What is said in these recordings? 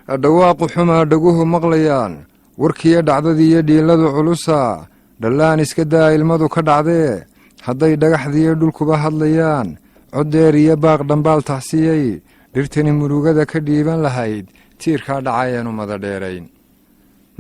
dhawaaqu xumaa dhaguhu maqlayaan warkiiyo dhacdadiiyo dhiiladu culusa dhallaan iska daa ilmadu ka dhacdee hadday dhagaxdiiyo dhulkuba hadlayaan coddeer iyo baaq dhambaal taxsiyey dhirtani murugada ka dhiiban lahayd tiirkaa dhacayeenu mada dheerayn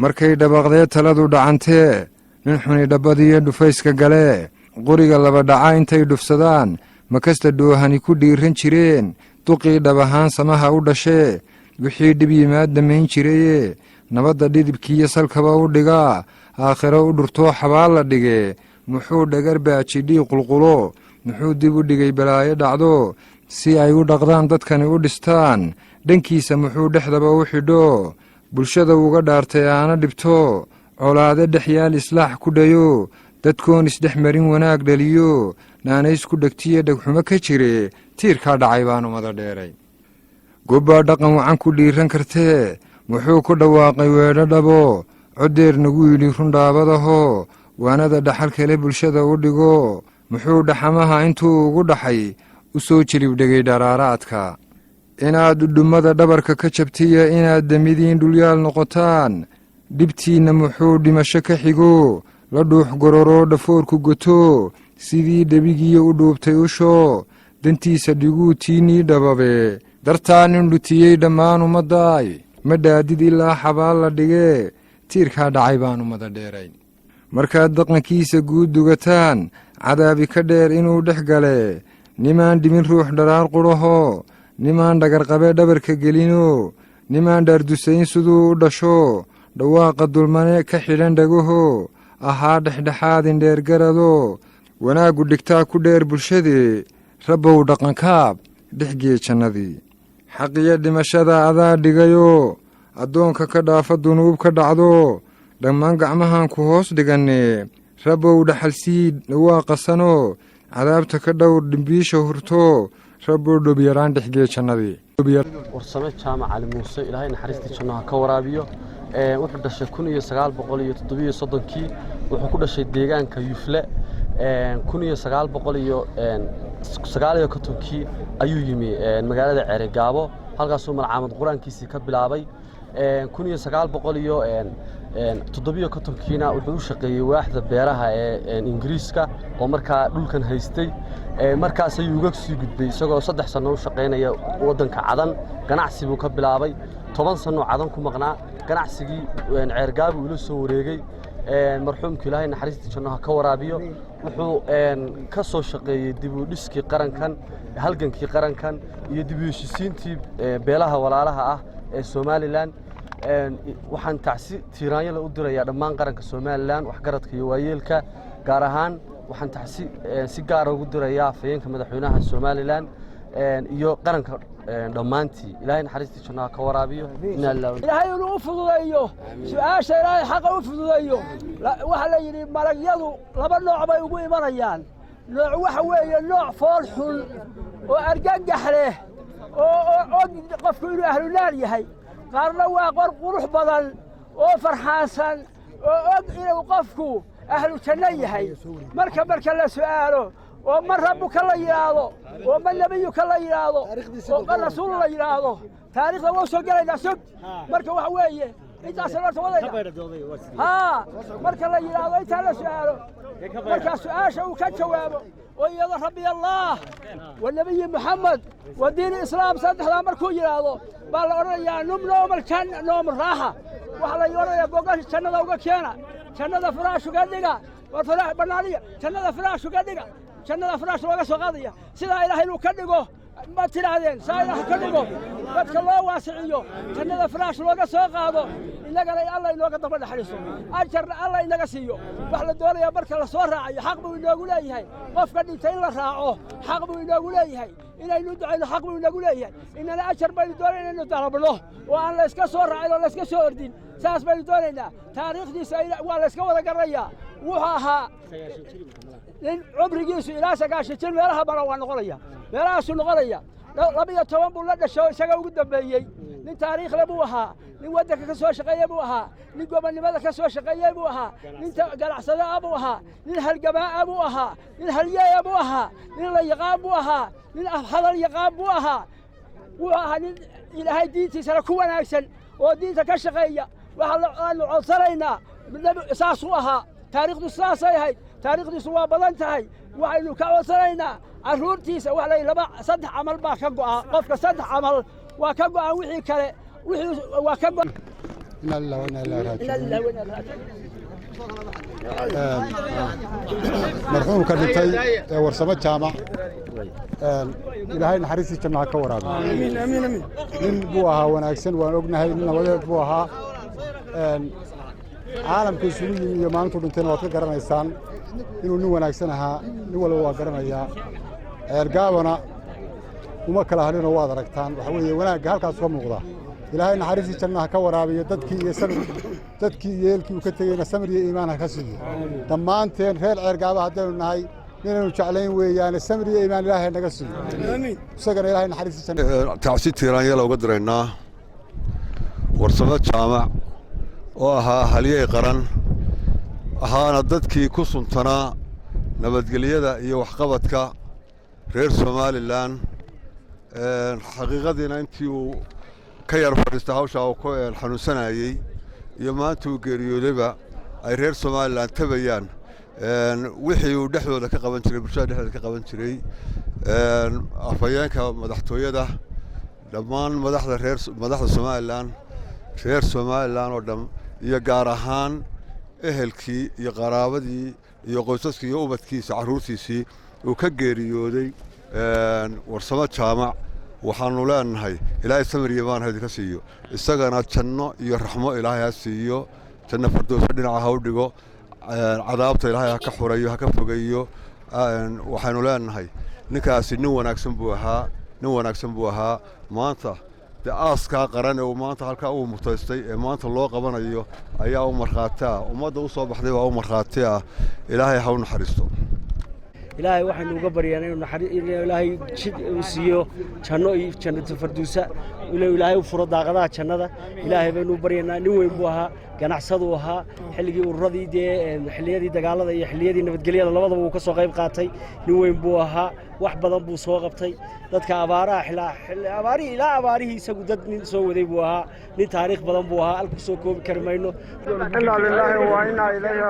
markay dhabaaqdee taladu dhacantee nin xuni dhabbadiiyo dhufayska galee qoriga laba dhaca intay dhufsadaan makasta dhoohani ku dhiiran jireen duqii dhab ahaan samaha u dhashee wixii dhib yimaad damayn jirayee nabadda dhidibkiiyo salkaba u dhigaa aakhiro u dhurtoo xabaal la dhigee muxuu dhagar baajidhii qulqulo muxuu dib u dhigay balaayo dhacdo si ay u dhaqdaan dadkani u dhistaan dhankiisa muxuu dhexdaba u xidho bulshada uga dhaartay aana dhibto colaade dhex yaal islaax ku dhayo dadkoon isdhex marin wanaag dhaliyo naanays ku dhegtiyo dhegxumo ka jire tiirkaa dhacay baanu mada dheeray gobbaa dhaqan wacan ku dhiiran kartee wuxuu ku dhawaaqay weedho dhabo coddeer nagu yidhi rundhaabadaho waanada dhaxal kale bulshada u dhigo muxuu dhaxamaha intuu ugu dhaxay u soo jilibdhegay dharaaraadka inaad dhudhummada dhabarka ka jabtiya inaad demidiin dhulyaal noqotaan dhibtiinna muxuu dhimasho ka xigo la dhuux gororoo dhafoorku goto sidii dhebigiiyo u dhuubtay usho dantiisa dhiguu tiinii dhababe dartaa nin dhutiyey dhammaan ummaddaay ma dhaadid ilaa xabaal la dhigee tiirkaa dhacay baanu mada dheerayn markaad dhaqankiisa guud dugataan cadaabi ka dheer inuu dhex gale nimaan dhimin ruux dharaar qudhaho nimaan dhagarqabe dhabarka gelino nimaan dhaardusayn siduu u dhasho dhawaaqa dulmane ka xidhan dhagaho ahaa dhexdhexaadin dheergarado wanaaggu dhigtaa ku dheer bulshadee rabbow dhaqankaab dhexgee jannadii xaqiyo dhimashada adaa dhigayo addoonka ka dhaafa dunuub ka dhacdo dhammaan gacmahaan ku hoos dhigannee rabbow dhaxalsii dhawaaqasano cadaabta ka dhowr dhimbiisha hurto rabbow dhobyaraan dhexgee jannadii warsame jaamac cali muuse ilaahay naxariistii janno ha ka waraabiyo wuxuu dhashay 1937kii wuxuu ku dhashay deegaanka Yufle 1959kii ayuu yimi magaalada Ceerigaabo halkaasoo malcaamad quraankiisii ka bilaabay 1957kiina wuxuu u shaqeeyay waaxda beeraha ee Ingiriiska oo markaa dhulkan haystay markaas ayuu uga sii gudbay isagoo 3 sano u shaqeynaya wadanka Cadan ganacsi buu ka bilaabay 10 sano Cadan ku maqnaa ganacsigii Ceerigaabo uu la soo wareegay marxuumka ilaahay naxariistii janno ha ka waraabiyo wuxuu ka soo shaqeeyay dib u dhiskii qarankan halgankii qarankan iyo dib u heshiisiintii beelaha walaalaha ah ee Soomaaliland waxaan tacsi tiiraanyo la u dirayaa dhammaan qaranka Soomaaliland wax garadka iyo waayeelka gaar ahaan waxaan tacsi si gaar ah ugu dirayaa afayeenka madaxweynaha Soomaaliland iyo qaranka dhammaantii ilaahay naxariistii janno ka waraabiyo ilaahay uu fududeeyo su'aasha ilaahay xaq u fududeeyo waxa la yiri malagyadu laba nooc bay ugu imanayaan nooc waxa weeye nooc fool xun oo argagax leh oo qofku inuu ahlu naar yahay qaarna waa qurux badan oo farxaansan oo og inuu qofku ahlu janno yahay marka la su'aalo oo man rabbuka la yiraahdo oo man nabiyuka la yiraahdo oo man rasuul la yiraahdo taariikhda waa soo galayna sug marka waxa weeye intaas la tawadayna marka la yiraahdo inta la su'aalo marka su'aasha uu ka jawaabo oo iyada rabbi allah wa nabiy muhammad wa diin islaam saddexda markuu yiraahdo baa la oranayaa numno malkan noom raaha waxa la yiraahdaa gogash jannada uga keena jannada faraashu ka dhiga waa faraah banaaniya jannada faraashu ka dhiga jannada faraash looga soo qaadaya sida ilaahay uu ka dhigo ma tiraadeen saa ilaahay ka dhigo dadka loo waasiciyo jannada faraash looga soo qaado inagana Allah inooga daba dhaxliso ajarna Allah inaga siiyo wax la doonayaa marka la soo raacayo xaq buu inoogu leeyahay qofka dhintay in la raaco xaq buu inoogu leeyahay inaynu ducayno xaq buu inoogu leeyahay inana ajar baynu doonaynaa inaynu dalabno oo aan la iska soo raacin oo la iska soo ordin saas baynu doonaynaa taariikhdiisa waa la iska wada garanayaa wuxuu ahaa in cumrigiisu ilaa 9 jir meelaha bana waa noqonaya meelahaasu noqonaya 12 buu la dhashay isaga ugu dambeeyay nin taariikh leh buu ahaa nin wadanka ka soo shaqeeyay buu ahaa nin gobonimada ka soo shaqeeyay buu ahaa nin ganacsade buu ahaa nin halgamaa buu ahaa nin halyeey buu ahaa nin la yaqaan buu ahaa nin hadal yaqaan buu ahaa nin ilaahay diintiisa ku wanaagsan oo diinta ka shaqeeya waxaanu codsanaynaa saasuu ahaa taariikhdu sidaasay ahayd taariikhdiisu waa badan tahay waxaynu ka codsanaynaa carruurtiisa wax lay saddex camal baa ka go'a qofka saddex camal waa ka go'an wixii kale waa ka go'an إنا لله وإنا إليه راجعون مرحوم كنتي ورسمة جامع إلهي نحرسي جماعة كوراب آمين آمين آمين من بوها وناكسن ونقنها من ولد بوها عالم كيسوني يومان تونتين وقت قرن إنسان إنه نو وناكسنها نو ولا هو قرن إياه إرجعنا وما كلا هلنا وادركتان وحوي وناك هالكاس ومغضى إلهي نحرسي جماعة كوراب يدك يسمر dadkii yeelkii uu ka tagayna samir iyo iimaan ha ka siiyo dhammaanteen reer ceergaaba haddaynu nahay inaynu jeclayn weeyaan samir iyo iimaan ilaahay naga siiyo aamiin isagana ilaahay naxariistiisa tacsi tiiraanyada uga diraynaa warsamo jaamac oo ahaa halyey qaran ahaana dadkii ku suntanaa nabadgelyada iyo waxqabadka reer somalilan xaqiiqadiina intii uu ka yar fadhiista hawshaa uu ku xanuunsanayey iyo maanta uu geeriyoodayba ay reer somalilan tabayaan wixii uu dhexdooda ka qaban jiray bulshada dhexdooda ka qaban jiray afhayeenka madaxtooyada dhammaan madaxda somalilan reer somalilan oo dhan iyo gaar ahaan ehelkii iyo qaraabadii iyo qoysaskii iyo ubadkiisa carruurtiisii uu ka geeriyooday warsamo jaamac waxaanu leenahay ilaahay samir iyo iimaan ha idinka siiyo isagana janno iyo raxmo ilaahay ha siiyo janno firdowsa dhinaca ha u dhigo cadaabta ilaahay ha ka xurayo ha ka fogeeyo waxaanu leenahay ninkaasi nin wanaagsan buu ahaa maanta dee aaskaa qaran ee uu maanta halkaa uu mutaystay ee maanta loo qabanayo ayaa u markhaati ah ummadda u soo baxday waa u markhaati ah ilaahay ha u naxariisto ilaahay waxaynu uga baryaanay inuu ilaahay jid u siiyo janno iyo jannatu firdowsa ilaahay u furo daaqadaha jannada ilaahay baynu baryaanaa nin weyn buu ahaa ganacsadu ahaa xilligii ururadii xilliyadii dagaalada iyo xilliyadii nabadgelyada labadaba uu ka soo qayb qaatay nin weyn buu ahaa wax badan buu soo qabtay dadka ilaa abaarihii isagu dad nin soo waday buu ahaa nin taariikh badan buu ahaa halku soo koobi kari mayno inna lillahi wa inna ilayhi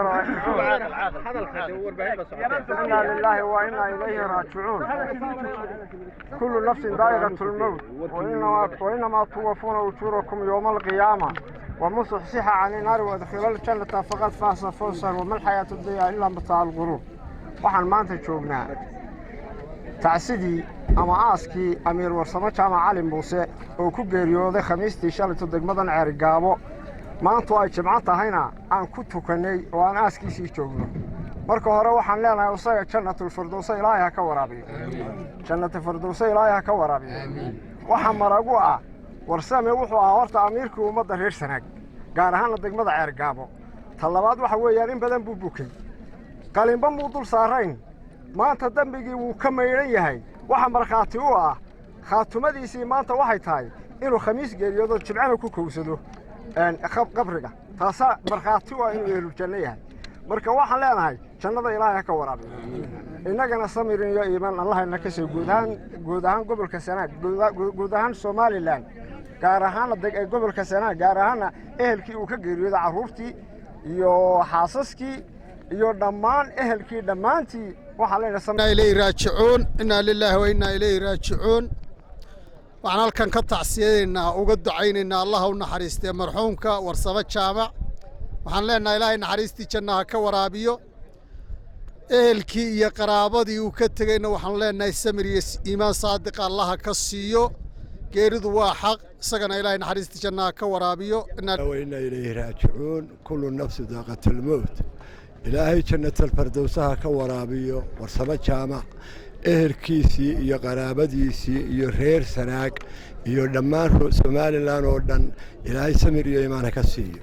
raaji'uun kullu nafsin daa'iqatul mawt wa innama tuwaffawna ujurakum yawmal qiyaamah ومن صحصح عن النار وادخل الجنة فقد فاز فوزا وما الحياة الدنيا إلا متاع الغرور waxaan maanta joognaa tacsidii ama aaskii amiir warsamo jaamac cali muuse oo ku geeriyooday khamiistii shalayto degmadan ceerigaabo maanta ay jimco tahayna aan ku tukanay oo aan aaskiisii joogno marka hore waxaan leenahay isaga jannatul firdowsa ilaahay ha ka waraabiyo jannatul firdowsa ilaahay ha ka waraabiyo waxa maragu ah warsame wuxuu ahaa horta amiirkii ummadda reer sanaag gaar ahaanna degmada ceergaabo talabaad waxa weeyaan in badan buu bukay qalinba muu dul saarayn maanta dambigii wuu ka maydhan yahay waxa markhaati u ah khaatumadiisii maanta waxay tahay inuu khamiis geeriyoodo jibcana ku kowsado qabriga taasaa markhaati u ah inuu ehluljanno yahay marka waxaan leenahay jannada ilaahay ha ka waraabiyo innagana samirin iyo iimaan allahayna ka soo guud ahaan gobolka sanaag guud ahaan somalilan gaar ahaana gobolka sanaag gaar ahaana ehelkii uu ka geeriyooday carruurtii iyo xaasaskii iyo dhammaan ehelkii dhammaantii waxaa leenahay ilayhi raaji'uun inna lillahi wa inna ilayhi raaji'uun waxaan halkan ka tacsiyadaynaa uga ducaynaynaa allah u naxariistee marxuumka warsamo jaamac waxaan leenahay ilaahay naxariistii janna ha ka waraabiyo ehelkii iyo qaraabadii uu ka tegayna waxaan leenahay samir iyo iimaan saadiq allaha ka siiyo geeridu waa xaq isagana ilaahay naxariistii janna ha ka waraabiyo inna ilayhi raaji'uun kullu nafsin daaqiqatul mawt ilaahay jannatul firdowsa ha ka waraabiyo warsamo jaamac ehelkiisii iyo qaraabadiisii iyo reer sanaag iyo dhammaan somalilan oo dhan ilaahay samir iyo iimaan ha ka siiyo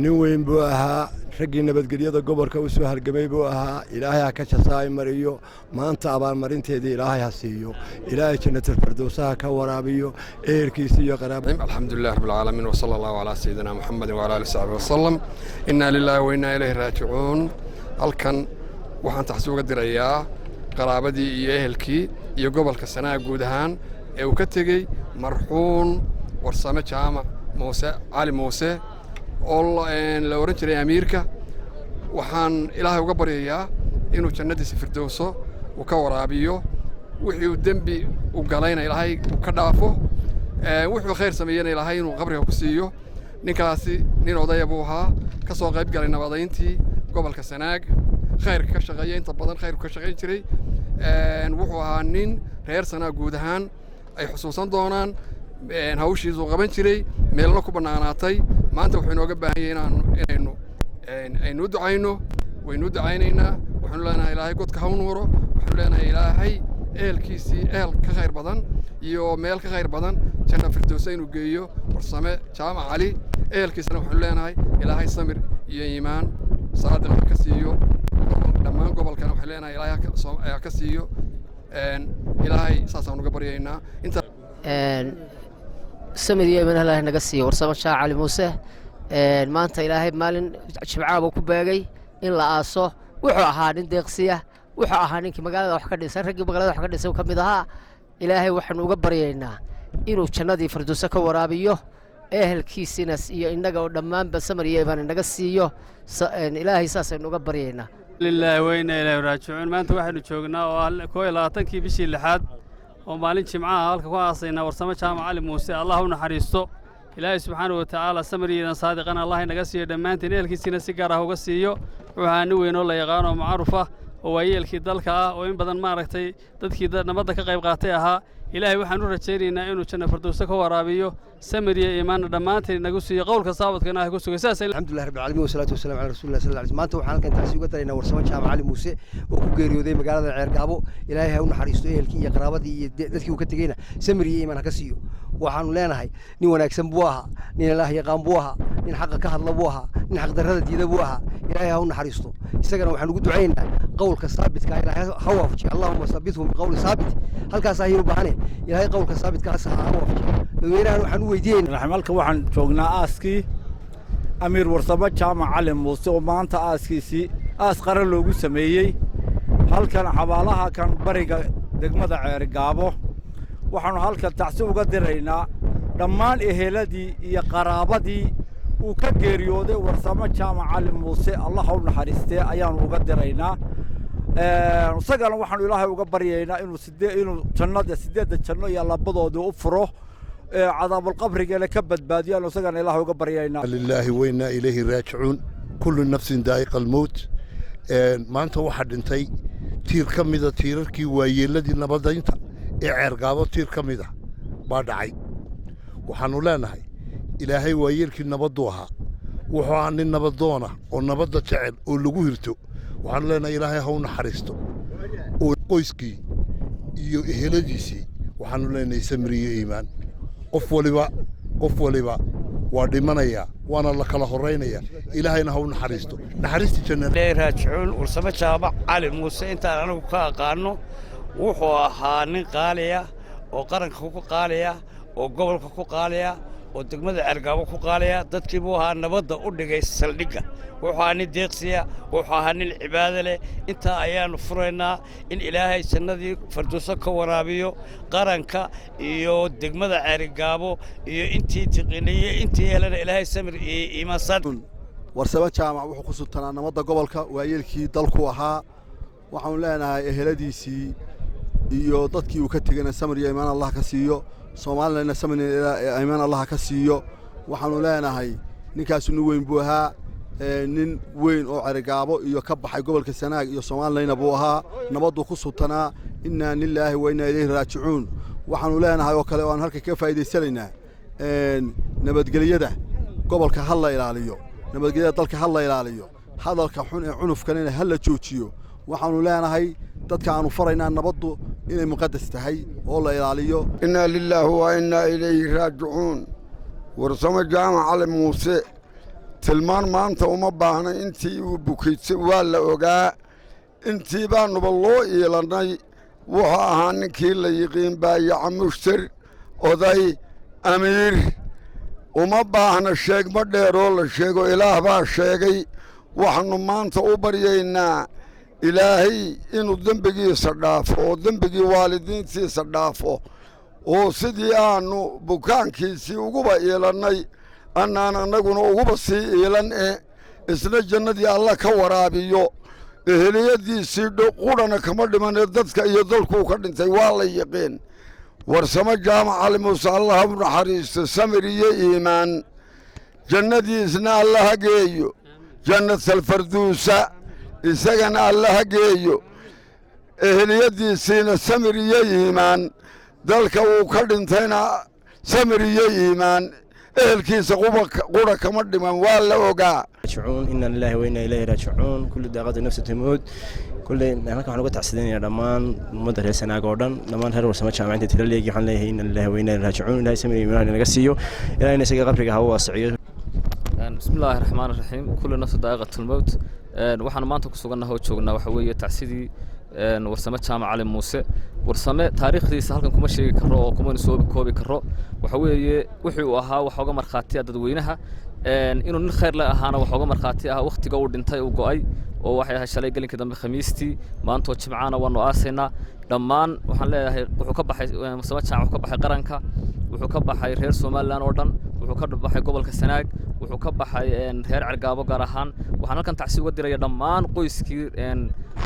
nin weyn buu ahaa raggii nabadgelyada gobolka u soo halgamay buu ahaa ilaahay ha ka jasaay mariyo maanta abaalmarinteedii ilaahay ha siiyo ilaahay jannatul firdowsa ha ka waraabiyo ehelkiisii iyo qaraabadiisii alxamdulillahi rabbil caalamiin wa sala allahu calaa sayidina muxamedin wacala aalihi wasaxbihi wasalam innaa lilaahi wa innaa ilayhi raajicuun halkan waxaan taxsi uga dirayaa qaraabadii iyo ehelkii iyo gobolka sanaag guud ahaan ee uu ka tegey marxuum warsamo jaamac muuse cali muuse oo la oran jiray amiirka waxaan ilaahay uga baryayaa inuu jannadiisa firdowso uu ka waraabiyo wixii uu dembi u galayna ilaahay uu ka dhaafo wuxuu khayr sameeyana ilaahay inuu qabriga ku siiyo ninkaasi nin odaya buu ahaa ka soo qayb galay nabadayntii gobolka Sanaag khayrka ka shaqeeyay inta badan khayrka ka shaqeyn jiray wuxuu ahaa nin reer Sanaag guud ahaan ay xusuusan doonaan hawshiisu qaban jiray meelna ku banaanaatay maanta wuxuu inooga baahan yahay inaynu ducayno waynu ducaynaynaa waxaanu leenahay ilaahay godka ha u nuuro waxaanu leenahay ilaahay ehelkiisii ehel ka khayr badan iyo meel ka khayr badan janna firdowsa inuu geeyo warsame jaamac cali ehelkiisana waxaanu leenahay ilaahay samir iyo iimaan saadiq ka siiyo dhammaan gobolkana waxaanu leenahay ilaahay ka siiyo ilaahay saasaan uga baryaynaa inta samir iyo iimaan ilaahay naga siiyo warsame jaamac cali muuse maanta ilaahay maalin jimcaaba ku beegay in la aaso wuxuu ahaa nin deeqsiya wuxuu ahaa ninkii magaalada wax ka dhisay raggii magaalada wax ka dhisay ka mid ahaa ilaahay waxaanu uga baryaynaa inuu jannadii firdowsa ka waraabiyo ehelkiisina iyo innaga oo dhammaanba samir iyo iimaan naga siiyo ilaahay saasaynu uga baryaynaa lilaahi weyna ilaahi raajicuun maanta waxaynu joognaa oo 21 bishii 6 oo maalin jimcaha halka ku aasaynaa warsame jaamac cali muuse allah u naxariisto ilaahay subxaanahu wa tacaala samiriyeedan saadiqan allah inaga siiyo dhammaantiin ehelkiisina si gaar ah uga siiyo wuxuu ahaa nin weyn oo la yaqaan oo macruuf ah oo waayeelkii dalka ah oo in badan maaragtay dadkii nabadda ka qayb qaatay ahaa ilaahay waxaan u rajaynaynaa inuu janno firdowsa ka waraabiyo samir iyo iimaan dhammaantiin inagu siiyo qowlka saabadkana ah ku sugay saas alxamdulillahi rabbil caalamiin wasalaatu wasalaamu calaa rasuulillahi sallallahu alayhi maanta waxaan halkan taasi uga daraynaa warsamo jaamac cali muuse oo ku geeriyooday magaalada Ceergaabo ilaahay ha u naxariisto ehelkii iyo qaraabadii iyo dadkii uu ka tagayna samir iyo iimaan ha ka siiyo waxaanu leenahay nin wanaagsan buu ahaa nin ilaahay yaqaan buu ahaa nin xaq ka hadla buu ahaa nin xaq darrada diida buu ahaa ilaahay ha u naxariisto isagana waxaan ugu ducaynaa qowlka saabidka ilaahay ha waafajiyo allahumma sabbithu biqawli saabit halkaas ayuu baahane ilaahay qowlka saabidka ha waafajiyo dadweynahan waxaan u weydiinaynaa raxmalka waxaan joognaa aaskii amiir warsamo jaamac cali muuse oo maanta aaskiisii aas qaran loogu sameeyey halkan xabaalaha kan bariga degmada Ceergaabo waxaanu halkan tacsi uga diraynaa dhammaan eheladii iyo qaraabadii uu ka geeriyooday warsamo jaamac cali muuse allah ha u naxariistee ayaanu uga diraynaa isagana waxaanu ilaahay uga baryaynaa inuu jannada 8 janno iyo labadooda u furo cadaabul qabrigana ka badbaadiyaan isagana ilaahay uga baryaynaa lillahi wa inna ilayhi raaji'uun kullu nafsin daa'iqal mawt maanta waxa dhintay tiir ka mid ah tiirarkii waayeeladii nabadaynta ee Ceergaabo tiir ka mid ah baa dhacay waxaanu leenahay ilaahay waayeelkii nabaddu ahaa wuxuu ahaa nin nabadoona oo nabadda jecel oo lagu hirto waxaanu leenahay ilaahay ha u naxariisto oo qoyskii iyo eheladiisii waxaanu leenahay samir iyo iimaan qof waliba waa dhimanaya waana la kala horeynaya ilaahayna ha u naxariisto naxariista jannada raajicuun warsame jaamac cali muuse intaan anagu ka aqaano wuxuu ahaa nin qaaliya oo qaranka ku qaaliya oo gobolka ku qaaliya oo degmada Ceergaabo ku qaaliya dadkii buu ahaa nabadda u dhigay saldhigga wuxuu ahaa nin deeqsiya wuxuu ahaa nin cibaado leh intaa ayaanu furaynaa in ilaahay jannadii firdowsa ka waraabiyo qaranka iyo degmada Ceergaabo iyo intii tiqiniyay intii helana ilaahay samir iyo iimaan saadun warsamo jaamac wuxuu ku sultanaa nabadda gobolka waayeelkii dalku ahaa waxaanu leenahay eheladiisii iyo dadkii uu ka tagayna samir iyo iimaan allah ka siiyo Soomaalina samir iyo iimaan allah ka siiyo waxaanu leenahay ninkaas uu weyn buu ahaa nin weyn oo Ceergaabo iyo ka baxay gobolka Sanaag iyo Soomaalina buu ahaa nabaddu ku sultanaa inna lillahi wa inna ilayhi raaji'uun waxaanu leenahay oo kale oo aan halka ka faa'iideysanaynaa nabadgelyada gobolka hal la ilaaliyo nabadgelyada dalka hal la ilaaliyo hadalka xun ee cunufkana hal la joojiyo waxaanu leenahay dadka aanu faraynaa nabaddu inay muqaddas tahay oo la ilaaliyo inna lillahi wa inna ilayhi raaji'uun warsamo jaamac cali muuse tilmaan maanta uma baahna intii uu bukaysay waa la ogaa intii baanuba loo iilanay wuxuu ahaa ninkii la yiqiin baayaca mushtar oday amiir uma baahna sheegmo dheeroo la sheego ilaah baa sheegay waxaannu maanta u baryaynaa ilaahay inuu dembigiisa dhaafo oo dembigii waalidiintiisa dhaafo oo sidii aannu bukaankiisii uguba iilannay annaan annaguna uguba sii iilan isna jannadii alla ka waraabiyo eheliyadiisii qudhana kama dhimanee dadka iyo dalkuu ka dhintay waa la yiqiin warsamo jaamac cali muuse allah u naxariisto samir iyo iimaan jannadiisna alla ha geeyo jannatalfarduusa isagana alla ha geeyo eheliyadiisiina samir iyo iimaan dalka uu ka dhintayna samir iyo iimaan ehelkiisa qura kama dhiman waa la ogaa inna lillahi wa inna ilayhi raajicuun kullu daaqada nafsi tumuud kullu halka waxaan uga tacsidanaya dhammaan ummadda reer Sanaag oo dhan dhammaan reer warsamo jaamacadeed tiraleegi waxaan leeyahay inna lillahi wa inna ilayhi raajicuun ilaahay samir iyo iimaan naga siiyo ilaahayna isaga qabriga ha u waasiyo bismillaahi raxmaani raxiim kullu nafsi daaqatul mawt waxaan maanta ku sugannahay oo joognaa waxa weeye tacsidii warsamo jaamac cali muuse warsame taariikhdiisa halkan kuma sheegi karo oo kuma soo koobi karo waxa weeye wixii uu ahaa waxa uga markhaati ah dadweynaha inuu nin khayr la ahaana waxa uga markhaati ah waqtiga uu dhintay uu go'ay oo waxay ahayd shalay gelinkii dambe khamiistii maanta oo jimcaana waanu aasaynaa dhammaan waxaan leeyahay wuxuu ka baxay warsamo jaamac wuxuu ka baxay qaranka wuxuu ka baxay reer Soomaaliland oo dhan wuxuu ka baxay gobolka Sanaag wuxuu ka baxay reer Cergaabo gaar ahaan waxaan halkan tacsi uga diraya dhammaan qoyskii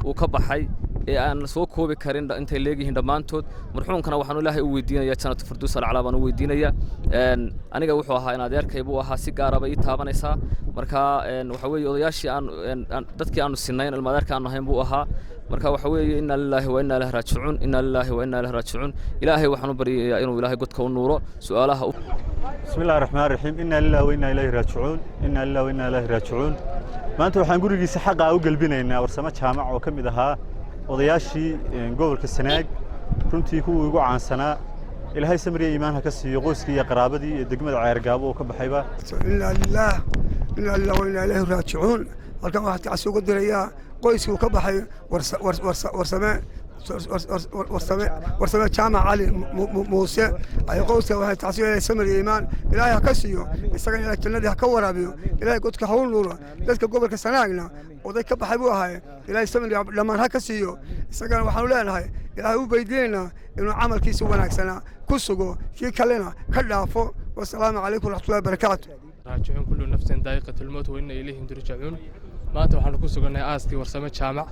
uu ka baxay ee aan soo koobi karin intay leeyihiin dhamaantood marxuumkana waxaan ilaahay u weydiinayaa jannatu firdaws al-aclaa baan u weydiinayaa aniga wuxuu ahaa in adeerkay buu ahaa si gaar ah ii taabanaysaa marka waxa weeye odayaashii aan dadkii aanu sinayn ilmaadeerka aanu ahayn buu ahaa marka waxa weeye inna lillahi wa inna ilayhi raajicuun inna lillahi wa inna ilayhi raajicuun ilaahay waxaan u baryayaa inuu ilaahay godka u nuuro su'aalaha bismillahir rahmaanir rahiim inna lillahi wa inna ilayhi raajicuun inna lillahi wa inna ilayhi raajicuun maanta waxaan gurigiisa xaq u galbinaynaa warsamo jaamac oo kamid ahaa odayaashii gobolka Sanaag runtii kuwii ugu caansanaa ilaahay samir iyo iimaan ha ka siiyo qoyskii iyo qaraabadii iyo degmada Ceergaabo oo ka baxayba inna lillahi wa inna ilayhi raajicuun halkan waxaan tacsi uga dirayaa qoyskii uu ka baxay warsame jaamac cali muuse ay qoyska waxay tacsiinayaan samir iyo iimaan ilaahay ha ka siiyo isagana ilaahay jannadii ha ka waraabiyo ilaahay godka ha u nuuro dadka gobolka Sanaagna oday ka baxay buu ahaa ilaahay samir iyo dhammaan ha ka siiyo isagana waxaanu leenahay ilaahay u weydiinaynaa inuu camalkiisa wanaagsanaa ku sugo kii kalena ka dhaafo wassalaamu calaykum waraxmatullaahi wabarakaatu raajicuun kullu nafsin daa'iqatul mawt wa inna ilayhi turjacuun maanta waxaanu ku sugannahay aaskii warsamo jaamac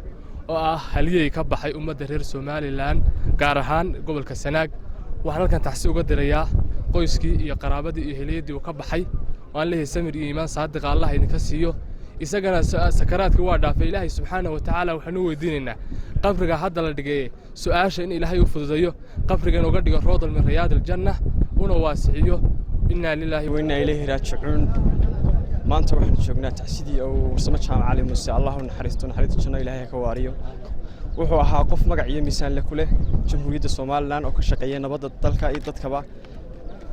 oo ah haliyey ka baxay ummadda reer Soomaaliland gaar ahaan gobolka Sanaag waxaan halkan tacsi uga dirayaa qoyskii iyo qaraabadii iyo heliyadii uu ka baxay waan leeyahay samir iyo iimaan saadiq Allah idinka siiyo isagana sakaraadka waa dhaafay ilaahay subxaanahu wa ta'aala waxaanu weydiinaynaa qabriga hadda la dhigay su'aasha in ilaahay u fududeeyo qabrigan uga dhigo roodal min riyaadil janna una waasixiyo inna lillahi wa inna ilayhi raajicuun maanta waxaan joognaa tacsidii oo warsamo jaamac cali muuse allah u naxariisto janno ilaahay ka waariyo wuxuu ahaa qof magac iyo miisaan leh ku leh jamhuuriyadda Soomaaliland oo ka shaqeeya nabadda dalka iyo dadkaba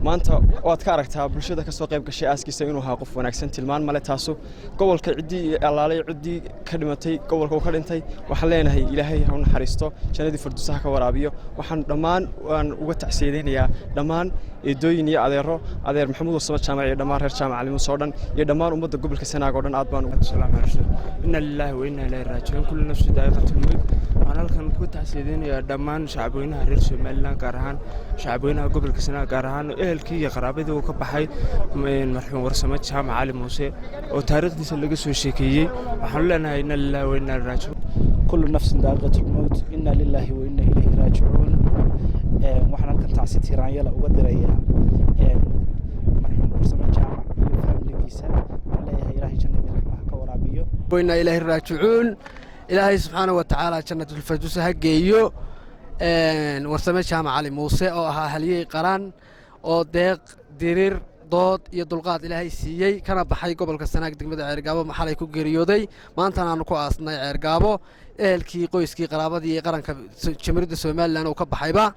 maanta waad ka aragtaa bulshada ka soo qayb gashay aaskiisa inuu ahaa qof wanaagsan tilmaan male taaso gobolka cidii allaalay cidii ka dhimatay gobolka uu ka dhintay waxaan leenahay ilaahay ha u naxariisto jannadii firdawsaha ka waraabiyo waxaan dhammaan waan uga tacsiideynayaa dhammaan eedooyin iyo adeer maxamuud warsamo jaamac iyo dhammaan reer jaamac cali muuse oo dhan iyo dhammaan ummadda gobolka Sanaag oo dhan aad baan ugu salaamahay inna lillahi wa inna ilayhi raajicuun kullu nafsin daa'iqatul mawt waxaan halkan ku tacsiideynayaa dhammaan shacabweynaha reer Soomaaliland gaar ahaan shacabweynaha gobolka Sanaag gaar ahaan ehelkii iyo qaraabadii uu ka baxay marxuum warsamo jaamac cali muuse oo taariikhdiisa laga soo sheekeeyay waxaan leenahay inna lillahi wa inna ilayhi raajicuun kullu nafsin daa'iqatul mawt inna lillahi wa inna ilayhi raajicuun waxaan halkan tacsi tiiraanyala uga dirayaa marxuum warsamo jaamac iyo familkiisa waxaan leeyahay ilaahay jannadii raxmaha ka waraabiyo wa inna ilayhi raajicuun ilaahay subxaanahu wa ta'aala jannatul firdaws ha geeyo warsamo jaamac cali muuse oo ahaa haliyey qaran oo deeq dirir dood iyo dulqaad ilaahay siiyey kana baxay gobolka Sanaag degmada Ceergaabo maxalay ku geeriyooday maanta aanu ku aasnay Ceergaabo ehelkii qoyskii qaraabadii qaranka jamhuuriyadda Soomaaliland oo ka baxayba